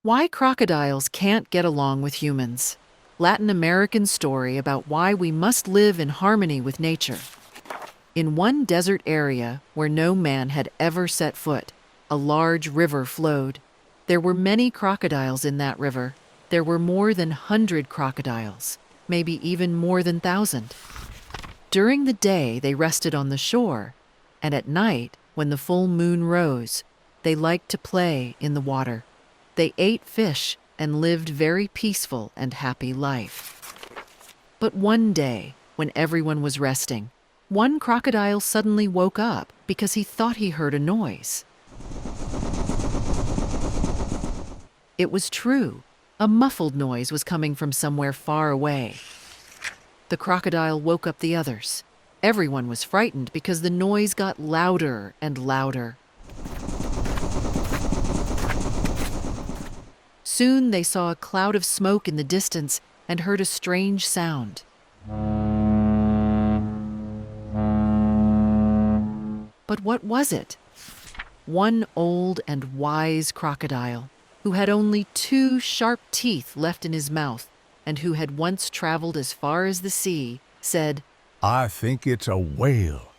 Why crocodiles can't get along with humans. Latin American story about why we must live in harmony with nature. In one desert area where no man had ever set foot, a large river flowed. There were many crocodiles in that river. There were more than 100 crocodiles, maybe even more than 1,000. During the day, they rested on the shore, and at night, when the full moon rose, they liked to play in the water. They ate fish and lived very peaceful and happy life. But one day, when everyone was resting, one crocodile suddenly woke up because he thought he heard a noise. It was true. A muffled noise was coming from somewhere far away. The crocodile woke up the others. Everyone was frightened because the noise got louder and louder. Soon they saw a cloud of smoke in the distance and heard a strange sound. But what was it? One old and wise crocodile, who had only 2 sharp teeth left in his mouth and who had once traveled as far as the sea, said, "I think it's a whale."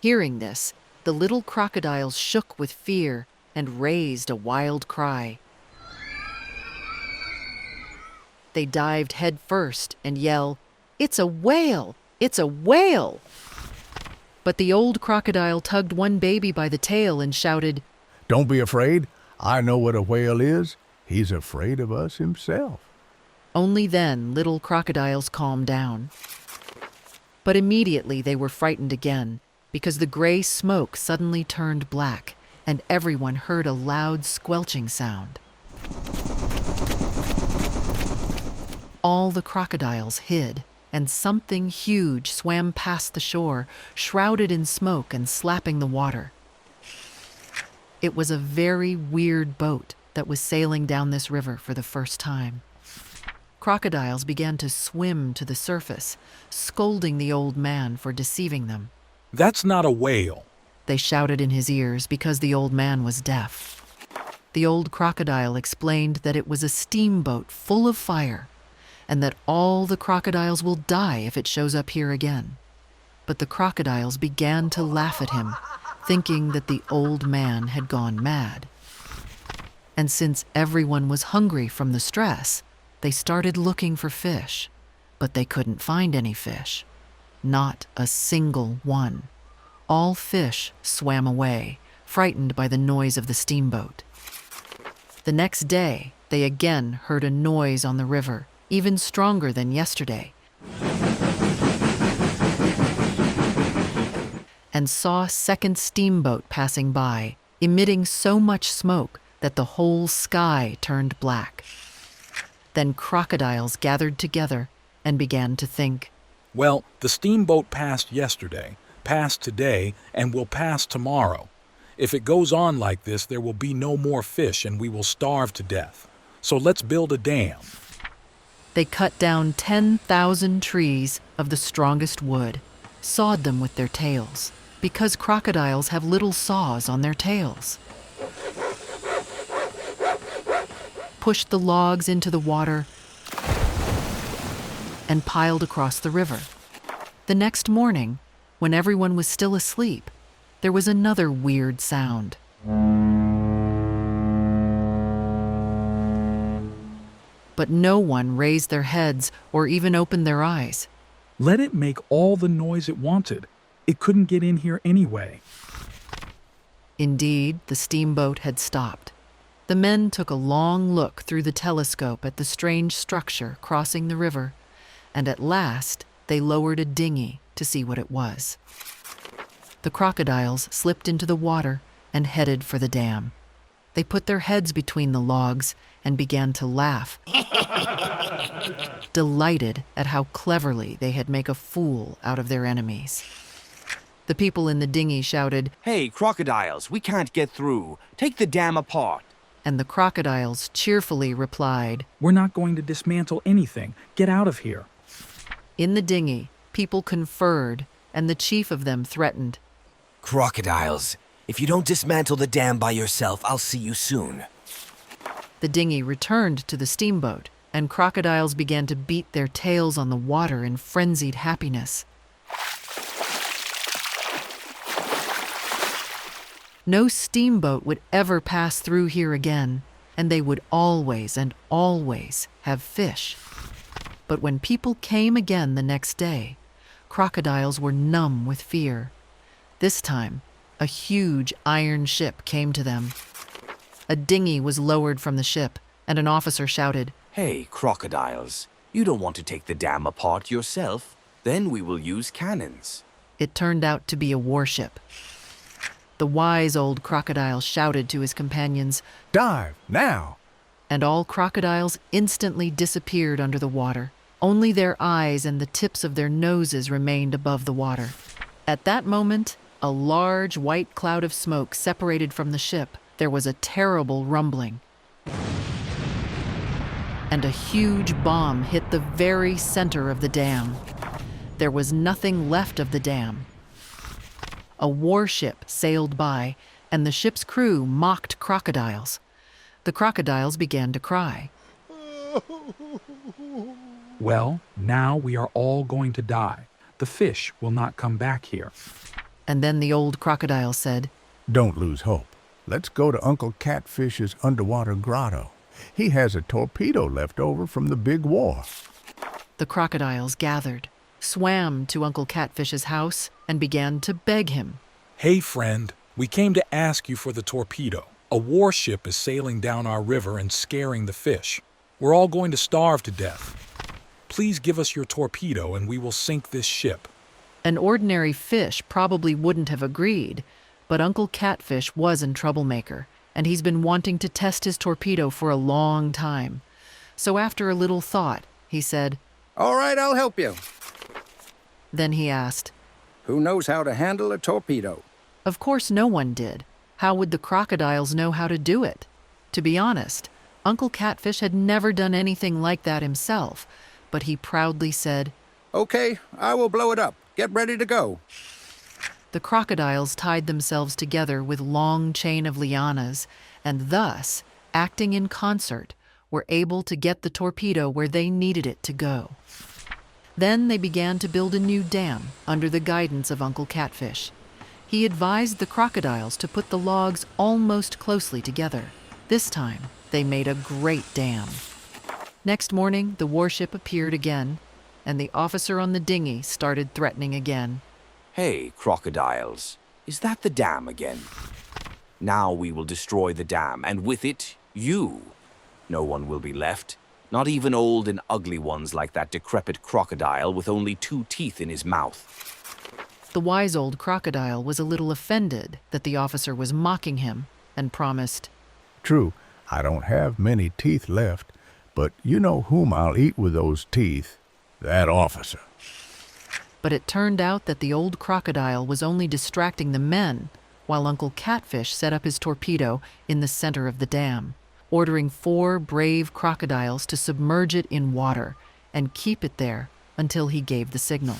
Hearing this, the little crocodiles shook with fear and raised a wild cry. They dived head first and yelled, "It's a whale! It's a whale!" But the old crocodile tugged one baby by the tail and shouted, "Don't be afraid. I know what a whale is. He's afraid of us himself." Only then little crocodiles calmed down. But immediately they were frightened again because the gray smoke suddenly turned black and everyone heard a loud squelching sound. All the crocodiles hid, and something huge swam past the shore, shrouded in smoke and slapping the water. It was a very weird boat that was sailing down this river for the first time. Crocodiles began to swim to the surface, scolding the old man for deceiving them. "That's not a whale," they shouted in his ears because the old man was deaf. The old crocodile explained that it was a steamboat full of fire, and that all the crocodiles will die if it shows up here again. But the crocodiles began to laugh at him, thinking that the old man had gone mad. And since everyone was hungry from the stress, they started looking for fish, but they couldn't find any fish. Not a single one. All fish swam away, frightened by the noise of the steamboat. The next day, they again heard a noise on the river, even stronger than yesterday, and saw a second steamboat passing by, emitting so much smoke that the whole sky turned black. Then crocodiles gathered together and began to think, "Well, the steamboat passed yesterday, passed today, and will pass tomorrow. If it goes on like this, there will be no more fish and we will starve to death. So let's build a dam." They cut down 10,000 trees of the strongest wood, sawed them with their tails, because crocodiles have little saws on their tails. Pushed the logs into the water and piled across the river. The next morning, when everyone was still asleep, there was another weird sound. But no one raised their heads or even opened their eyes. "Let it make all the noise it wanted. It couldn't get in here anyway." Indeed, the steamboat had stopped. The men took a long look through the telescope at the strange structure crossing the river, and at last they lowered a dinghy to see what it was. The crocodiles slipped into the water and headed for the dam. They put their heads between the logs and began to laugh, delighted at how cleverly they had made a fool out of their enemies. The people in the dinghy shouted, "Hey, crocodiles, we can't get through. Take the dam apart." and the crocodiles cheerfully replied, "We're not going to dismantle anything. Get out of here." In the dinghy, people conferred, and the chief of them threatened, "Crocodiles, if you don't dismantle the dam by yourself, I'll see you soon." The dinghy returned to the steamboat, and crocodiles began to beat their tails on the water in frenzied happiness. No steamboat would ever pass through here again, and they would always and always have fish. But when people came again the next day, crocodiles were numb with fear. This time, a huge iron ship came to them. A dinghy was lowered from the ship, and an officer shouted, Hey, crocodiles, you don't want to take the dam apart yourself? Then we will use cannons. It turned out to be a warship. The wise old crocodile shouted to his companions, Dive, now! and all crocodiles instantly disappeared under the water. Only their eyes and the tips of their noses remained above the water. At that moment, a large white cloud of smoke separated from the ship. There was a terrible rumbling, and a huge bomb hit the very center of the dam. There was nothing left of the dam. A warship sailed by, and the ship's crew mocked crocodiles. The crocodiles began to cry. Well, now we are all going to die. The fish will not come back here. And then the old crocodile said, Don't lose hope. Let's go to Uncle Catfish's underwater grotto. He has a torpedo left over from the big war. The crocodiles gathered, swam to Uncle Catfish's house, and began to beg him. Hey, friend, we came to ask you for the torpedo. A warship is sailing down our river and scaring the fish. We're all going to starve to death. Please give us your torpedo and we will sink this ship. An ordinary fish probably wouldn't have agreed, but Uncle Catfish was a troublemaker, and he's been wanting to test his torpedo for a long time. So after a little thought, he said, All right, I'll help you. Then he asked, Who knows how to handle a torpedo? Of course no one did. How would the crocodiles know how to do it? To be honest, Uncle Catfish had never done anything like that himself, but he proudly said, Okay, I will blow it up. Get ready to go. The crocodiles tied themselves together with long chain of lianas, and thus, acting in concert, were able to get the torpedo where they needed it to go. Then they began to build a new dam under the guidance of Uncle Catfish. He advised the crocodiles to put the logs almost closely together. This time, they made a great dam. Next morning, the warship appeared again, and the officer on the dinghy started threatening again. Hey, crocodiles, is that the dam again? Now we will destroy the dam, and with it, you. No one will be left, not even old and ugly ones like that decrepit crocodile with only 2 teeth in his mouth. The wise old crocodile was a little offended that the officer was mocking him and promised, True, I don't have many teeth left, but you know whom I'll eat with those teeth? That officer. But it turned out that the old crocodile was only distracting the men, while Uncle Catfish set up his torpedo in the center of the dam, ordering 4 brave crocodiles to submerge it in water and keep it there until he gave the signal.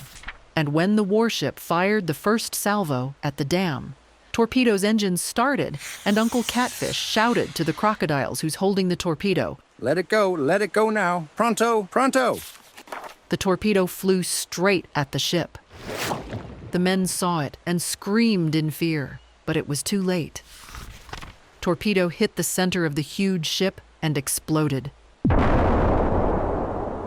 And when the warship fired the first salvo at the dam, torpedo's engines started, and Uncle Catfish shouted to the crocodiles who's holding the torpedo, Let it go now. Pronto, pronto. The torpedo flew straight at the ship. The men saw it and screamed in fear, but it was too late. Torpedo hit the center of the huge ship and exploded.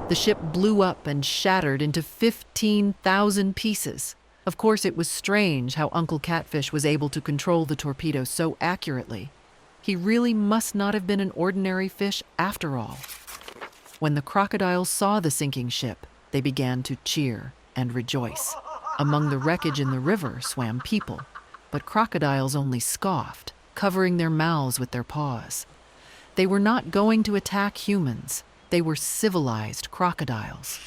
The ship blew up and shattered into 15,000 pieces. Of course, it was strange how Uncle Catfish was able to control the torpedo so accurately. He really must not have been an ordinary fish after all. When the crocodiles saw the sinking ship, they began to cheer and rejoice. Among the wreckage in the river swam people, but crocodiles only scoffed, covering their mouths with their paws. They were not going to attack humans. They were civilized crocodiles.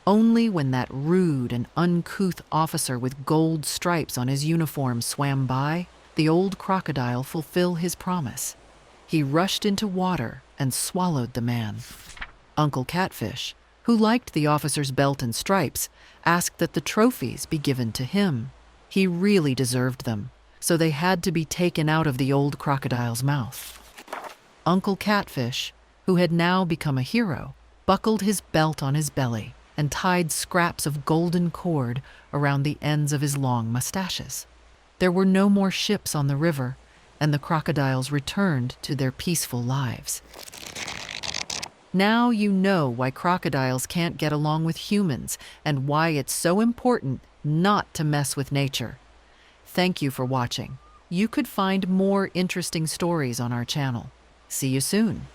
Only when that rude and uncouth officer with gold stripes on his uniform swam by, the old crocodile fulfilled his promise. He rushed into water and swallowed the man. Uncle Catfish, who liked the officer's belt and stripes, asked that the trophies be given to him. He really deserved them, so they had to be taken out of the old crocodile's mouth. Uncle Catfish, who had now become a hero, buckled his belt on his belly and tied scraps of golden cord around the ends of his long mustaches. There were no more ships on the river, and the crocodiles returned to their peaceful lives. Now you know why crocodiles can't get along with humans and why it's so important not to mess with nature. Thank you for watching. You could find more interesting stories on our channel. See you soon.